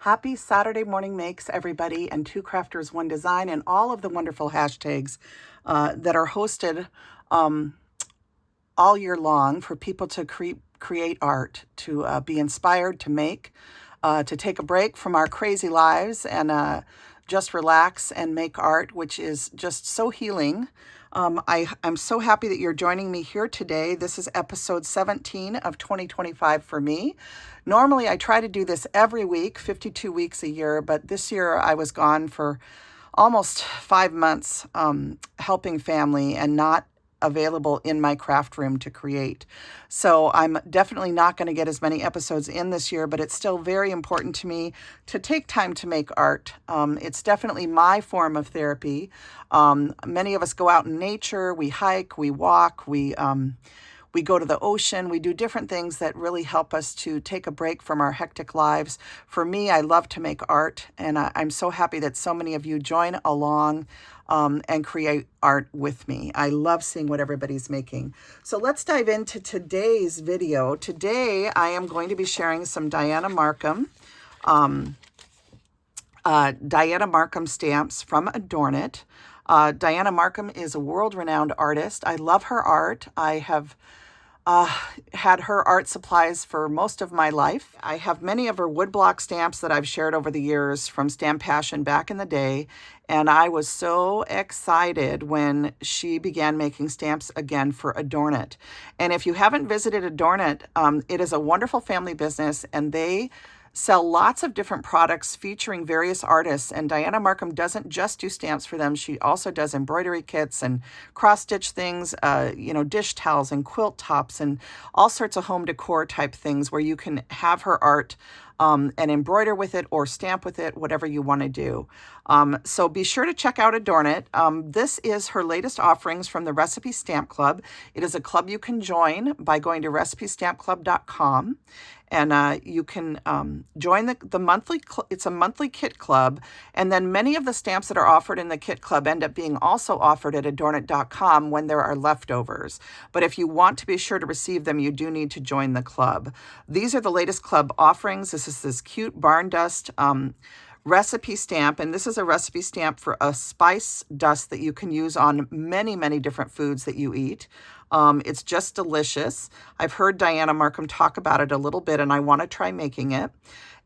Happy Saturday morning makes, everybody, and Two Crafters, One Design, and all of the wonderful hashtags that are hosted all year long for people to create art, to be inspired, to make, to take a break from our crazy lives and just relax and make art, which is just so healing. I'm so happy that you're joining me here today. This is episode 17 of 2025 for me. Normally, I try to do this every week, 52 weeks a year, but this year I was gone for almost 5 months helping family and not available in my craft room to create. So I'm definitely not going to get as many episodes in this year, but it's still very important to me to take time to make art. It's definitely my form of therapy. Many of us go out in nature, we hike, we walk, we go to the ocean, we do different things that really help us to take a break from our hectic lives. For me, I love to make art, and I'm so happy that so many of you join along and create art with me. I love seeing what everybody's making. So let's dive into today's video. Today, I am going to be sharing some Dianna Marcum. Dianna Marcum stamps from Adornit. Dianna Marcum is a world-renowned artist. I love her art. I have had her art supplies for most of my life. I have many of her woodblock stamps that I've shared over the years from Stamp Passion back in the day, and I was so excited when she began making stamps again for Adornit. And if you haven't visited Adornit, it is a wonderful family business, and they sell lots of different products featuring various artists. And Dianna Marcum doesn't just do stamps for them. She also does embroidery kits and cross-stitch things, dish towels and quilt tops and all sorts of home decor type things where you can have her art and embroider with it or stamp with it, whatever you want to do. So be sure to check out Adornit. This is her latest offerings from the Recipe Stamp Club. It is a club you can join by going to recipestampclub.com. And you can join the monthly, it's a monthly kit club. And then many of the stamps that are offered in the kit club end up being also offered at adornit.com when there are leftovers. But if you want to be sure to receive them, you do need to join the club. These are the latest club offerings. This is this cute barn dust recipe stamp, and this is a recipe stamp for a spice dust that you can use on many, many different foods that you eat. It's just delicious. I've heard Dianna Marcum talk about it a little bit, and I want to try making it.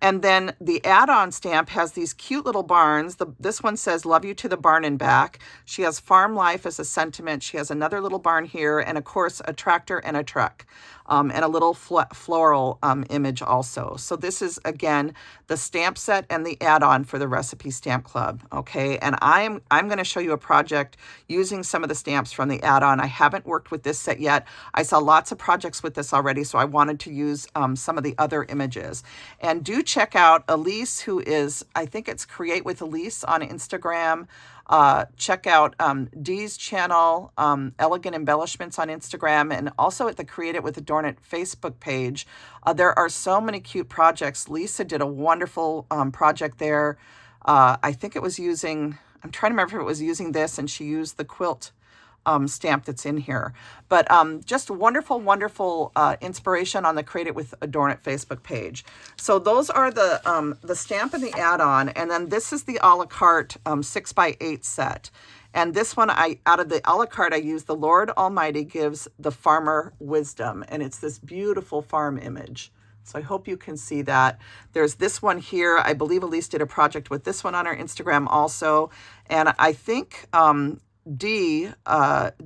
And then the add-on stamp has these cute little barns. This one says, "Love you to the barn and back." She has farm life as a sentiment. She has another little barn here, and of course, a tractor and a truck, and a little floral image also. So this is, again, the stamp set and the add-on for the Recipe Stamp Club, okay? And I'm going to show you a project using some of the stamps from the add-on. I haven't worked with this set yet. I saw lots of projects with this already, so I wanted to use some of the other images. And do check out Alease, who is, I think it's Create with Alease on Instagram. Check out Dee's channel, Elegant Embellishments on Instagram, and also at the Create It with Adornit Facebook page. There are so many cute projects. Lisa did a wonderful project there. I think it was using, I'm trying to remember if it was using this, and she used the quilt stamp that's in here. But just wonderful, wonderful inspiration on the Create It with Adornit Facebook page. So those are the stamp and the add-on, and then this is the a la carte 6x8 set. And this one, out of the a la carte, I use the Lord Almighty Gives the Farmer Wisdom, and it's this beautiful farm image. So I hope you can see that. There's this one here. I believe Alease did a project with this one on her Instagram also. And I think Dee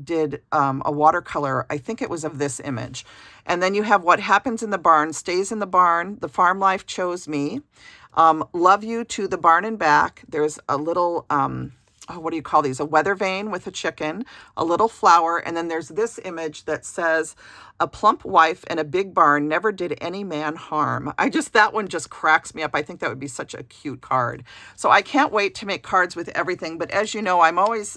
did a watercolor. I think it was of this image. And then you have What Happens in the Barn Stays in the Barn. The Farm Life Chose Me. Love You to the Barn and Back. There's a little, what do you call these? A weather vane with a chicken, a little flower. And then there's this image that says, "A plump wife and a big barn never did any man harm." That one just cracks me up. I think that would be such a cute card. So I can't wait to make cards with everything. But as you know, I'm always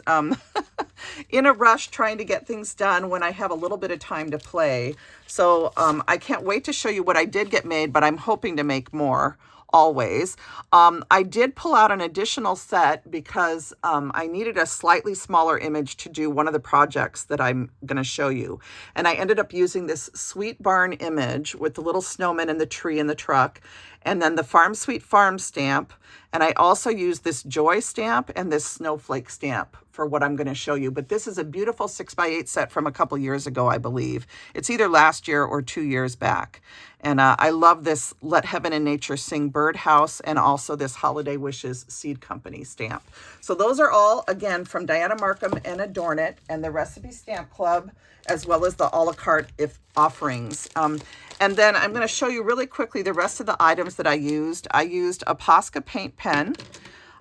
in a rush trying to get things done when I have a little bit of time to play. So I can't wait to show you what I did get made, but I'm hoping to make more. Always. I did pull out an additional set because I needed a slightly smaller image to do one of the projects that I'm going to show you. And I ended up using this sweet barn image with the little snowman and the tree and the truck. and then the Farm Sweet Farm stamp. And I also use this Joy stamp and this Snowflake stamp for what I'm going to show you. But this is a beautiful 6x8 set from a couple years ago, I believe. It's either last year or 2 years back. And I love this Let Heaven and Nature Sing Birdhouse, and also this Holiday Wishes Seed Company stamp. So those are all, again, from Dianna Marcum and Adornit and the Recipe Stamp Club, as well as the a la carte offerings. And then I'm going to show you really quickly the rest of the items that I used. I used a Posca paint pen.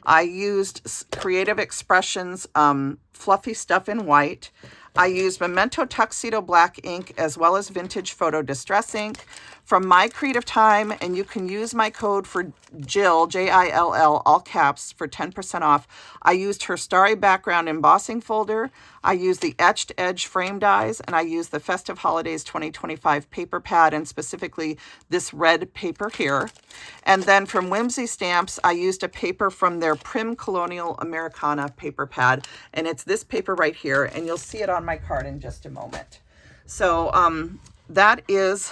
I used Creative Expressions Fluffy Stuff in White. I used Memento Tuxedo Black ink, as well as Vintage Photo Distress ink from My Creative Time, and you can use my code for Jill, Jill, all caps, for 10% off. I used her Starry Background embossing folder. I used the Etched Edge frame dies, and I used the Festive Holidays 2025 paper pad, and specifically this red paper here. And then from Whimsy Stamps, I used a paper from their Prim Colonial Americana paper pad, and it's this paper right here, and you'll see it on my card in just a moment. So that is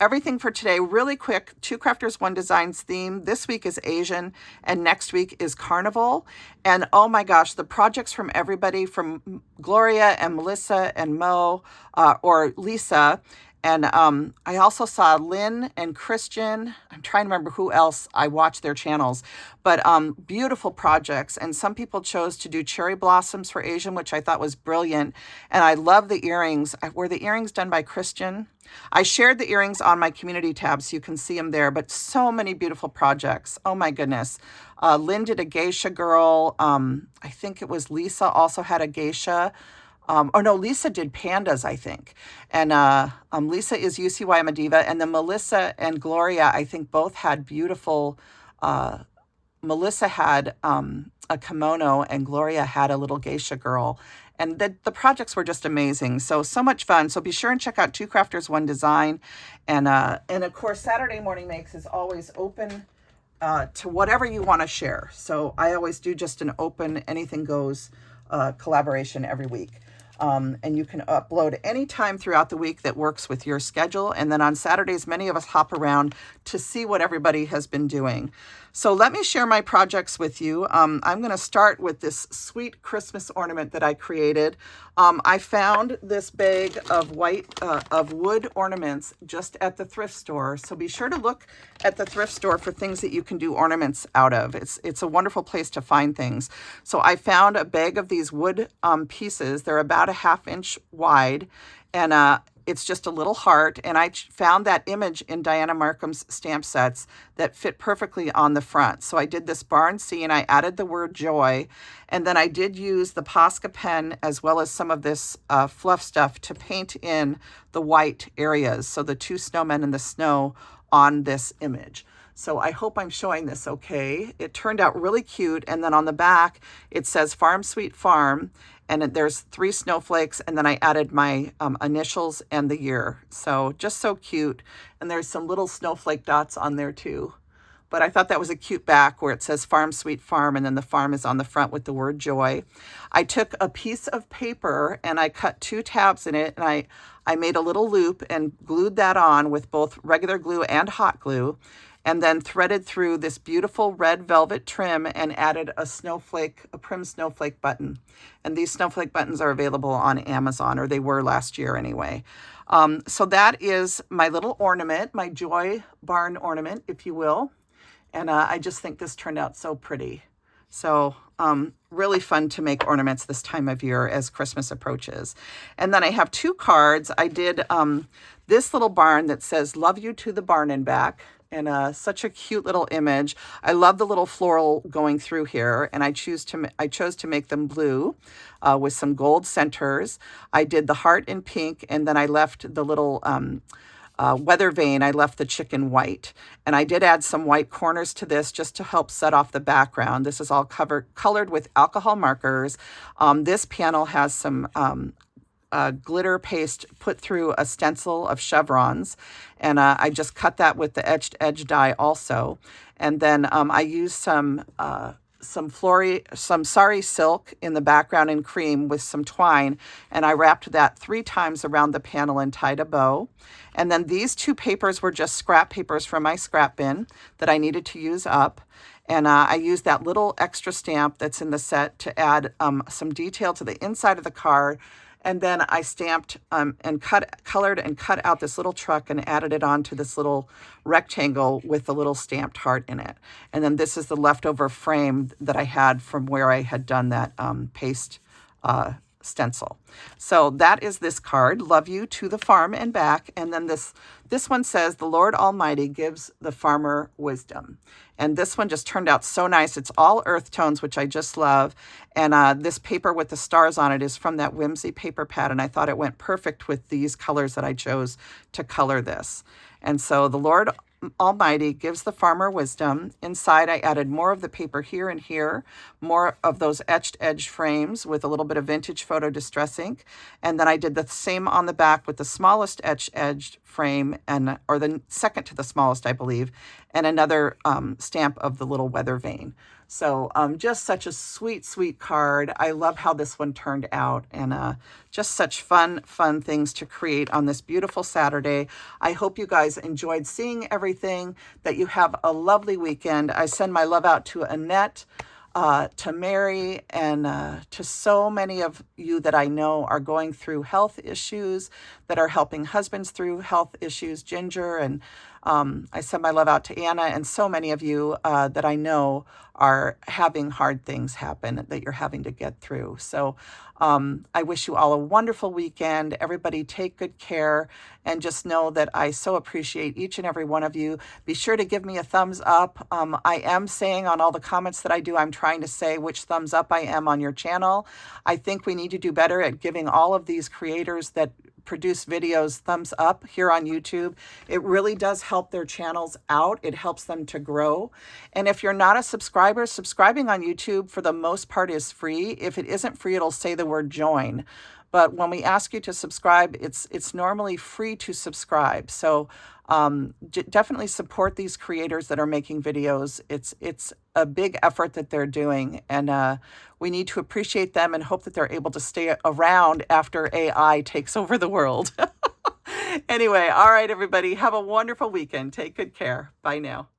everything for today. Really quick, Two Crafters, One Designs theme. This week is Asian, and next week is Carnival. And oh my gosh, the projects from everybody, from Gloria and Melissa and Mo, or Lisa. And I also saw Lynn and Christian. I'm trying to remember who else. I watched their channels. But beautiful projects. And some people chose to do cherry blossoms for Asian, which I thought was brilliant. And I love the earrings. Were the earrings done by Christian? I shared the earrings on my community tab, so you can see them there. But so many beautiful projects. Oh my goodness. Lynn did a geisha girl. I think it was Lisa also had a geisha. Or no, Lisa did pandas, I think. And Lisa is UCY I'm a Diva. And then Melissa and Gloria, I think, both had beautiful, Melissa had a kimono, and Gloria had a little geisha girl. And the projects were just amazing. So much fun. So be sure and check out Two Crafters, One Design. And of course, Saturday Morning Makes is always open to whatever you want to share. So I always do just an open, anything goes collaboration every week. And you can upload any time throughout the week that works with your schedule. And then on Saturdays, many of us hop around to see what everybody has been doing. So let me share my projects with you. I'm going to start with this sweet Christmas ornament that I created. I found this bag of wood ornaments just at the thrift store. So be sure to look at the thrift store for things that you can do ornaments out of. It's a wonderful place to find things. So I found a bag of these wood pieces. They're about a 1/2 inch wide, and it's just a little heart. And I found that image in Dianna Marcum's stamp sets that fit perfectly on the front. So I did this barn scene. I added the word joy. And then I did use the Posca pen, as well as some of this fluff stuff, to paint in the white areas. So the two snowmen in the snow on this image. So I hope I'm showing this okay. It turned out really cute. And then on the back, it says Farm Sweet Farm. And there's 3 snowflakes, and then I added my initials and the year. So just so cute. And there's some little snowflake dots on there too. But I thought that was a cute back where it says Farm Sweet Farm, and then the farm is on the front with the word joy. I took a piece of paper and I cut 2 tabs in it, and I made a little loop and glued that on with both regular glue and hot glue, and then threaded through this beautiful red velvet trim and added a Prim snowflake button. And these snowflake buttons are available on Amazon, or they were last year anyway. So that is my little ornament, my Joy Barn ornament, if you will. And I just think this turned out so pretty. So really fun to make ornaments this time of year as Christmas approaches. And then I have 2 cards. I did this little barn that says, "Love you to the barn and back." And such a cute little image. I love the little floral going through here, and I chose to make them blue with some gold centers. I did the heart in pink, and then I left the little weather vane. I left the chicken white, and I did add some white corners to this just to help set off the background. This is all colored with alcohol markers. This panel has some glitter paste put through a stencil of chevrons, and I just cut that with the Etched Edge die also. And then I used some some sari silk in the background in cream with some twine, and I wrapped that 3 times around the panel and tied a bow. And then these 2 papers were just scrap papers from my scrap bin that I needed to use up. And I used that little extra stamp that's in the set to add some detail to the inside of the card. And then I stamped and colored and cut out this little truck and added it onto this little rectangle with a little stamped heart in it. And then this is the leftover frame that I had from where I had done that paste stencil. So that is this card, Love You to the Farm and Back. And then this one says, The Lord Almighty gives the farmer wisdom. And this one just turned out so nice. It's all earth tones, which I just love. And this paper with the stars on it is from that Whimsy paper pad. And I thought it went perfect with these colors that I chose to color this. And so the Lord Almighty gives the farmer wisdom. Inside, I added more of the paper here and here, more of those etched edge frames with a little bit of vintage photo distress ink. And then I did the same on the back with the smallest etched edged frame, or the second to the smallest, I believe, and another stamp of the little weather vane. So just such a sweet, sweet card. I love how this one turned out, and just such fun things to create on this beautiful Saturday. I hope you guys enjoyed seeing everything, that you have a lovely weekend. I send my love out to Annette, to Mary, and to so many of you that I know are going through health issues, that are helping husbands through health issues, Ginger, and I send my love out to Anna, and so many of you that I know are having hard things happen that you're having to get through. So I wish you all a wonderful weekend. Everybody take good care, and just know that I so appreciate each and every one of you. Be sure to give me a thumbs up. I am saying on all the comments that I do, I'm trying to say which thumbs up I am on your channel. I think we need to do better at giving all of these creators that produce videos thumbs up here on YouTube. It really does help their channels out. It helps them to grow. And if you're not a subscriber, subscribing on YouTube for the most part is free. If it isn't free, it'll say the word join. But when we ask you to subscribe, it's normally free to subscribe. So definitely support these creators that are making videos. It's a big effort that they're doing, and we need to appreciate them and hope that they're able to stay around after AI takes over the world. Anyway, all right, everybody, have a wonderful weekend. Take good care. Bye now.